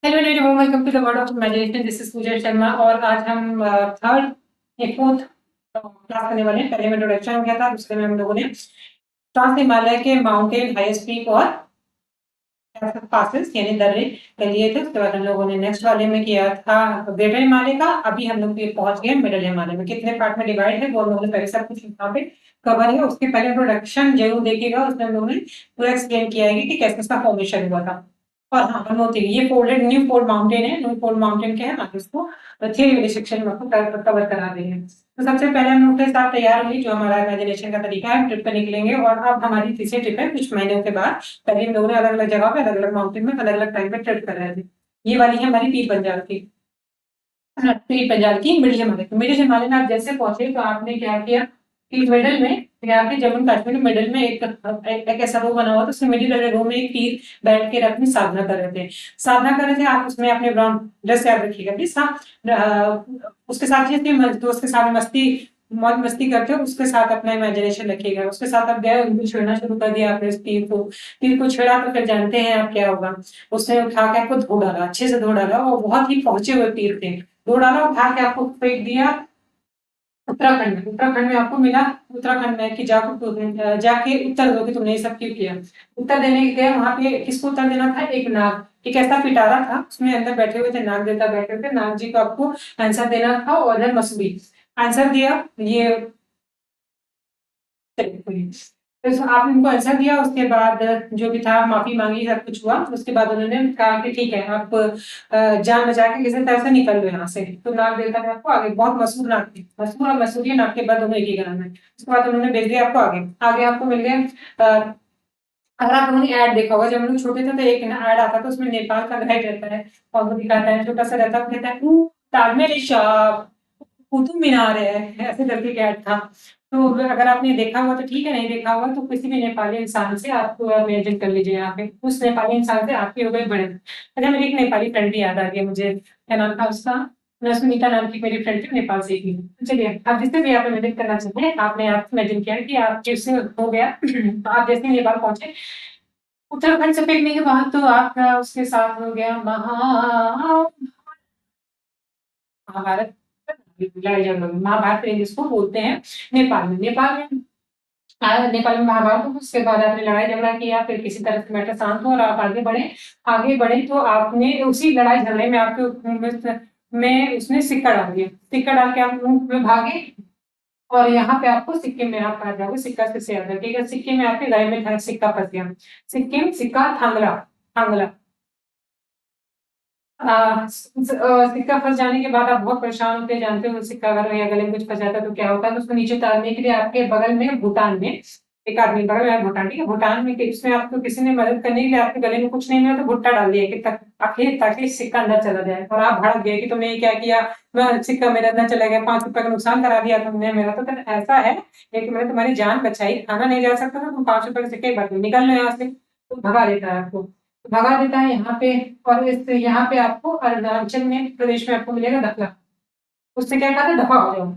Hello everyone, welcome to the world of imagination. This is Pooja Sharma और आज हम third या फोर्थ क्लास करने वाले हैं। पहले में इंट्रोडक्शन हो गया था, दूसरे में हम लोगों ने ट्रांस हिमालय के माउंटेन, हाईएस्ट पीक और पासेस यानी दर्रे कर लिए थे। उसके बाद हम लोगों ने नेक्स्ट वाले में किया था ग्रेटर हिमालय का। अभी हम लोग पहुंच गए मिडिल हिमालय में। कितने पार्ट में डिवाइड है वो हम लोगों ने पहले सब कुछ यहाँ पे कवर है। उसके पहले इंट्रोडक्शन जरूर देखिएगा, उसमें हम लोगों ने पूरा एक्सप्लेन किया है कि कैसे इसका फॉर्मेशन हुआ था। और हाँ, हरनोती, ये फोल्डेड न्यू फोल्ड माउंटेन है। न्यू फोल्ड माउंटेन क्या है, हम इसको थियरी वाले सेक्शन में आपको कवर करा देंगे। तो सबसे पहले हम लोग के साथ तैयार हुई, जो हमारा इमेजिनेशन का तरीका है, ट्रिप पे निकलेंगे। और अब हमारी तीसरी ट्रिप है कुछ महीनों के बाद। पहले हम लोगों ने अलग अलग जगह पे, अलग अलग माउंटेन में, अलग अलग टाइम पे ट्रिप कर रहे थे। ये वाली है हमारी पीर पंजाल की। पीर पंजाल की मिडिल हिमालय। मिडिल हिमालय में आप जैसे पहुंचे तो आपने क्या किया कि मिडिल में, यहाँ पे जम्मू कश्मीर में मिडिल में एक ऐसा रो बना हुआ था। उसमें मिडिल वाले रो में एक पीर बैठ के अपनी साधना कर रहे थे। साधना कर रहे थे। आप उसमें अपने ब्राउन ड्रेस याद रखिएगा प्लीज। हाँ, उसके साथ ही दोस्त के साथ मस्ती मौज मस्ती करते हो, उसके साथ अपना इमेजिनेशन रखिएगा। उसके साथ आप गए, उनको छेड़ना शुरू कर दिया आपने उस तीर को छेड़ा तो फिर जानते हैं आप क्या होगा। उसने उठा के आपको धो डाला, अच्छे से धो डाला। और बहुत ही पहुंचे हुए तीर थे। धो डाला, उठा के आपको फेंक दिया उत्तराखंड में आपको मिला। उत्तराखंड में कि जाके उत्तर दो कि तुमने ये सब क्यों किया। उत्तर देने के गए, वहां पे किसको उत्तर देना था, एक नाग, एक ऐसा पिटारा था, उसमें अंदर बैठे हुए थे नाग देवता बैठे हुए थे। नाग जी को आपको आंसर देना था और उधर मसूरी आंसर दिया। ये तो आपने उनको आंसर दिया। उसके बाद जो भी था माफी मांगी, सब कुछ हुआ। उसके बाद उन्होंने कहा कि ठीक है, आप जान बचा के किसी तरह से निकल लो यहाँ से। तो नाग देवता ने आपको आगे, बहुत मशहूर नाग थे, मशहूर और मसूरी नाग के बाद दोनों एक ही ग्राम है। उसके बाद उन्होंने भेज दिया आपको आगे। आगे आपको मिल गए अगर आप लोगों ने ऐड देखा होगा, जब हम लोग छोटे थे तो एक ऐड आता था, उसमें नेपाल का गाइड रहता है और वो दिखाता है, छोटा सा रहता है, वो कहता है ताजमहल शाह, कुतुब मीनार है, ऐसे करके एक ऐड था। तो अगर आपने देखा हुआ तो ठीक है, नहीं देखा हुआ तो किसी भी नेपाली इंसान से आप इमेजिन कर लीजिए। यहाँ पे उस नेपाली इंसान से आपके हो गए बड़े। अच्छा, मेरी एक नेपाली फ्रेंड भी याद आ गई मुझे, क्या नाम था उसका, सुनीता नाम की मेरी फ्रेंड थी, नेपाल से ही थी। तो चलिए, आप जिससे भी आप इमेजिन करना चाहते हैं, आपने आप इमेजिन किया कि आप किससे हो गया तो आप जैसे ही नेपाल पहुंचे, उत्तराखंड से फेंकने के बाद तो आपका उसके साथ हो गया महाभारत। लड़ाई झगड़ों में महाभारत जिसको बोलते हैं नेपाल में महाभारत हो। उसके बाद आपने लड़ाई झगड़ा किया, फिर किसी तरह से मैटर शांत हो और आप आगे बढ़े तो आपने उसी लड़ाई झगड़े में आपके में उसने सिक्का डाल दिया। सिक्का डाल के आप मुंह में भागे और यहाँ पे आपको सिक्किम में आप आ जाओगे। सिक्का से याद रखिएगा, सिक्किम में आपके गले में था सिक्का फंस गया। सिक्किम, सिक्का, थांगला, थांगला। सिक्का फंस जाने के बाद आप बहुत परेशान होते हैं। जानते हो सिक्का अगर या गले में कुछ फंस जाता है तो क्या होता है। तो उसको नीचे उतारने के लिए आपके बगल में भूटान में एक आदमी, बगल में भूटान, ठीक है, भूटान में उसमें आपको किसी ने मदद करने के लिए आपके गले में कुछ नहीं मिला तो भुट्टा डाल दिया कि ताकि सिक्का अंदर चला जाए। और आप भड़क गए कि तुमने ये क्या किया, मैं सिक्का मेरा अंदर चला गया, 5 रुपए का नुकसान करा दिया तुमने मेरा। तो फिर ऐसा है कि मैंने तुम्हारी जान बचाई, खाना नहीं जा सकता था, तुम 5 रुपए के सिक्के भर निकल लो यहाँ से। तो भगा देता है आपको, भगा देता है यहाँ पे। और इस यहाँ पे आपको अरुणाचल में प्रदेश में आपको मिलेगा दखला। उससे क्या कहा था, दफा हो जाओ,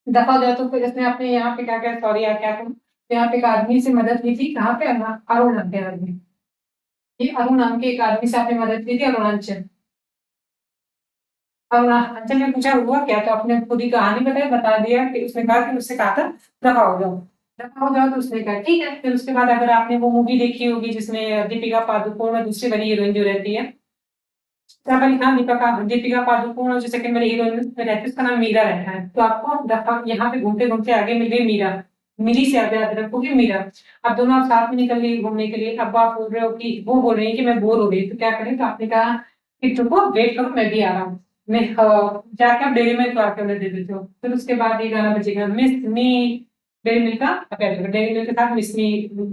दफा हो जाओ। तो फिर इसने अपने यहाँ पे क्या क्या, सॉरी यार क्या करूँ, यहाँ पे एक आदमी से मदद ली थी। कहाँ पे, अरुण नाम के आदमी, ये अरुण नाम के एक आदमी से आपने मदद ली थी अरुणाचल। अरुणाचल में पूछा हुआ क्या, तो आपने पूरी कहानी बताई, बता दिया कि उसने कहा कि उससे कहा था दफा हो जाओ, दफा हो जाओ। तो उसने कहा ठीक है। फिर उसके बाद अगर आपने वो मूवी देखी होगी जिसमें दीपिका पादुकोण और दूसरी वाली हीरोइन जो रहती है, सैफ अली खान, दीपिका पादुकोण और जो सेकंड वाली हीरोइन रहती है उसका नाम मीरा रहता है। तो आपको दफा यहाँ पे घूमते घूमते आगे मिल गई मीरा। मिली से याद रखोगे मीरा। अब दोनों आप साथ में निकल गए घूमने के लिए। अब आप बोल रहे हो कि वो बोल रही है कि मैं बोर हो गई तो क्या करें। तो आपने कहा कि रुको, वेट करो, मैं भी आ रहा हूँ। मैं जाके आप डेयरी मिल्क आके उन्हें दे देते हो। फिर उसके बाद ये गाना बजेगा, मिस मी, डेयरी मिल्क का, डेयरी मिल्क के साथ मिस मी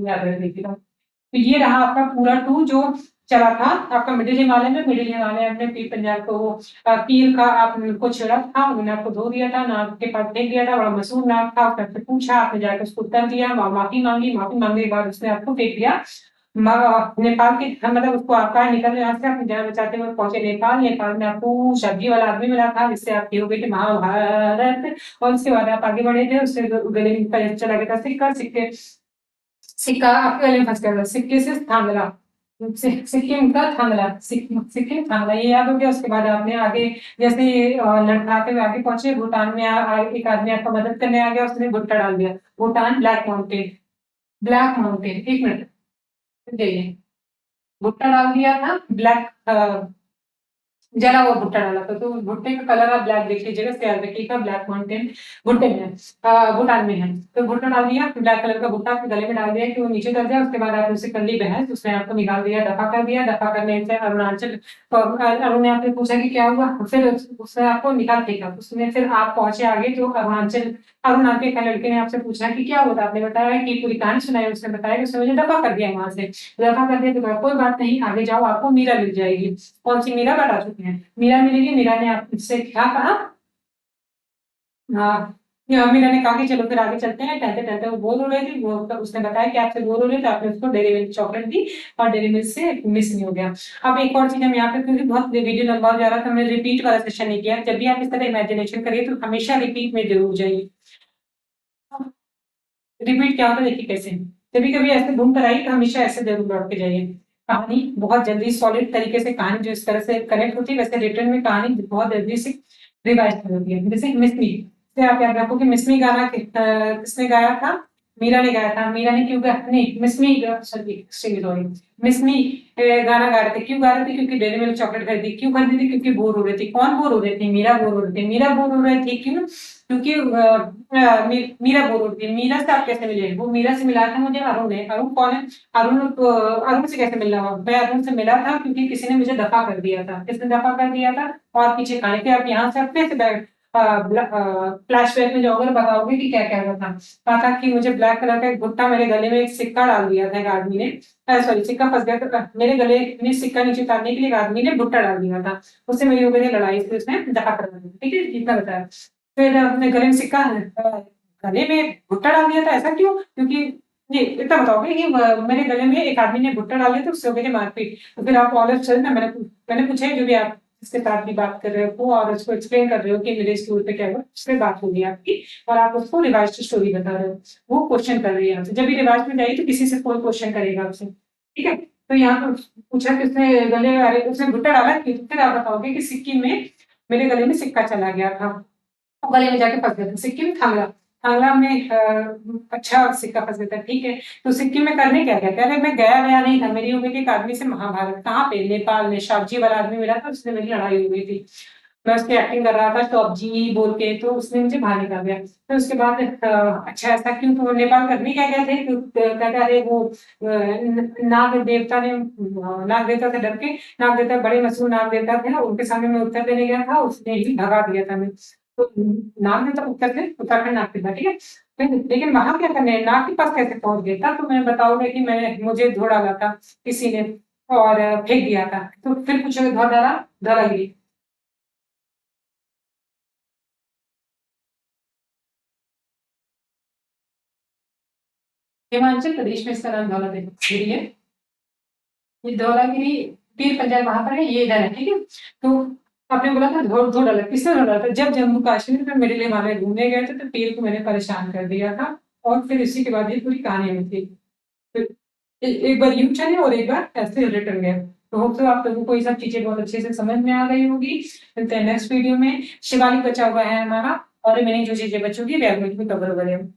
याद रख लीजिएगा। तो ये रहा आपका पूरा टूर जो चला था आपका मिडिल हिमालय में। मिडिल हिमालय आपने पीर पंजाब को पीर का आपको छेड़ा था, उन्होंने आपको धो दिया था, नाक के पास फेंक दिया था, बड़ा मशहूर नाक था। उसने आपसे पूछा, आपने जाकर उसको उत्तर दिया, माफी मांगी, माफी मांगने के बाद उसने आपको फेंक दिया नेपाल के, मतलब उसको आपका निकल यहाँ से अपनी जान बचाते हुए पहुंचे नेपाल। नेपाल में आपको सब्जी वाला आदमी मिला था जिससे आपकी हो गई थी महाभारत। और उसके बाद आप आगे बढ़े थे, उससे गले में चला गया था सिक्का। सिक्का आपके गले में फंस गया था, सिक्के से थांगला, सिक्किम का थांगला, सिक्किम थांगला ये याद हो गया। उसके बाद आपने आगे जैसे लड़खड़ाते हुए आगे पहुंचे, भूटान में एक आदमी आपका मदद करने आ गया, उसने भुट्टा डाल दिया। Bhutan black mountain, black mountain, एक मिनट जाइए। भुट्टा डाल दिया था, ब्लैक जला हुआ भुट्टा डाला था, तो भुट्टे का कलर आप ब्लैक देख लीजिएगा, याद रखिएगा। ब्लैक माउंटेन भुट्टे में है, भूटान में है। तो भुट्टा डाल दिया, ब्लैक कलर का भुट्टा आपके गले में डाल दिया कि वो नीचे कर दिया। उसके बाद आपने उससे कर ली बहस, उसने आपको निकाल दिया, दफा कर दिया। दफा करने से अरुणाचल, तो अरुण ने आपसे पूछा कि क्या हुआ, फिर उसने आपको निकाल फेंका। उसमें फिर आप पहुंचे आगे तो अरुणाचल, अरुण नाम के एक लड़के ने आपसे पूछा कि क्या हुआ, आपने बताया कि पूरी कहानी सुनाई। उसने बताया कि उसने मुझे दफा कर दिया वहां से। दफा कर दिया तो कोई बात नहीं, आगे जाओ, आपको मीरा मिल जाएगी। कौन सी मीरा, बता चुके हैं। मीरा मिलेगी। मीरा ने आपसे क्या कहा, हाँ, मीरा ने कहा कि चलो फिर आगे चलते हैं। टहलते टहलते वो बोर हो रहे थे, वो तो उसने बताया कि आपसे बोर हो रहे थे, आपने उसको डेयरी मिल्क चॉकलेट दी और डेयरी मिल्क से मिस नहीं हो गया। अब एक और चीज हम यहाँ पे, क्योंकि बहुत वीडियो लंबा हो जा रहा था, हमने रिपीट वाला सेशन नहीं किया। जब भी आप इस तरह इमेजिनेशन करिए तो हमेशा रिपीट में जरूर जाइए। रिपीट क्या होता है देखिए कैसे, कभी कभी ऐसे घूम कर आई तो हमेशा ऐसे जरूर लौट के जाइए। कहानी बहुत जल्दी सॉलिड तरीके से, कहानी जो इस तरह से कनेक्ट होती है, वैसे रिटर्न में कहानी बहुत जल्दी से रिवाइज होती है। जैसे मिसमी से आप याद रखो कि मिसमी गाना किसने गाया था, मीरा ने गाया था। मीरा ने क्यों गाया, नहीं मिसमी, सॉरी मिसमी गाना गा रहे थे। क्यों गा रहे थे, क्योंकि डेयरी मिल्क चॉकलेट खरीदी। क्यों खरीदी थी, क्योंकि बोर हो रही थी। कौन बोर हो रही थी, मीरा बोर हो रही थी। मीरा बोर हो रही थी क्यों, क्योंकि मीरा बोल रही थी। मीरा से आप कैसे मिले, वो मीरा से मिला था मुझे अरुण ने। अरुण कौन है, अरुण से कैसे मिलना हुआ, मैं अरुण से मिला था क्योंकि किसी ने मुझे दफा कर दिया था। किसने दफा कर दिया था, और पीछे कहानी थी। आप यहाँ से अपने से फ्लैशबैक में जाओगे तो बताओगे कि क्या क्या हुआ था। कहा था कि मुझे ब्लैक कलर का एक भुट्टा, मेरे गले में एक सिक्का डाल दिया था एक आदमी ने, सॉरी सिक्का फंस गया था मेरे गले में। सिक्का नीचे उतारने के लिए एक आदमी ने भुट्टा डाल दिया था, उससे मेरी हो गई थी लड़ाई, इसलिए उसने दफा कर दिया। ठीक है, इतना बताया। फिर अपने गले में सिक्का, गले में भुट्टा डाल दिया था, ऐसा क्यों, क्योंकि जी इतना बताओगे कि मेरे गले में एक आदमी ने भुट्टा डाल दिया, तो उससे हो गई थी मारपीट। तो फिर आप ऑलरेडी चल ना, मैंने पूछा है जो भी आप इसके साथ भी बात कर रहे हो और उसको एक्सप्लेन कर रहे हो कि मेरे स्कूल पे क्या हुआ, उससे बात होगी आपकी, और आप उसको रिवाइज स्टोरी बता रहे हो। वो क्वेश्चन कर रही है आपसे। जब भी रिवाइज में जाइए तो किसी से कोई क्वेश्चन करेगा आपसे, ठीक है। तो यहाँ पर पूछा कि उसने गले, अरे उसने भुट्टा डाला क्यों, तो फिर आप बताओगे कि सिक्किम में मेरे गले में सिक्का चला गया था, गले में जाके फंस गया था। सिक्किम थांगला, थांगला में अच्छा सिक्का फंस गया था, ठीक है। तो सिक्किम में करने क्या गया, कह रहे मैं गया गया नहीं था, मेरी हो गई थी एक आदमी से महाभारत। कहाँ पे, नेपाल में शाबजी वाला आदमी मिला था, उसने मेरी लड़ाई हो गई थी। मैं उसकी एक्टिंग कर रहा था शाबजी बोल के, तो उसने मुझे बाहर निकाल दिया। तो उसके बाद अच्छा ऐसा क्यों, तो नेपाल करने क्या गए थे, कहते अरे वो नाग देवता ने, नाग देवता से डर के, नाग देवता बड़े मशहूर नाग देवता थे ना, उनके सामने मैं उत्तर देने गया था, उसने ही भगा दिया था मैं। तो नाग देवता उत्तर थे, उत्तराखंड नाग देवता, ठीक है। लेकिन वहां क्या करने, नाग के पास कैसे पहुंच गया था, तो मैं बताऊंगा कि मैंने, मुझे धो डाला था किसी ने और फेंक दिया था। तो फिर पूछोगे धो डाला, धौलागिरी। हिमाचल प्रदेश में इसका नाम धौलागिरी है। ये धौलागिरी पीर पंजाब वहां पर है, ये इधर है, ठीक है। तो आपने बोला था धो धो डाला, किसने धो डाला था, जब जम्मू कश्मीर में मेरे लिए हिमालय घूमने गए थे तो पीर को मैंने परेशान कर दिया था, और फिर इसी के बाद ये पूरी कहानी हुई थी। तो एक बार यूं चले और एक बार ऐसे रिटर्न गए। तो होप तो आप लोगों को ये सब चीजें बहुत अच्छे से समझ में आ गई होगी। मिलते हैं नेक्स्ट वीडियो में। शिवालिक बचा हुआ है हमारा, और रिमेनिंग जो चीजें बचोगी वे अगले कवर करें।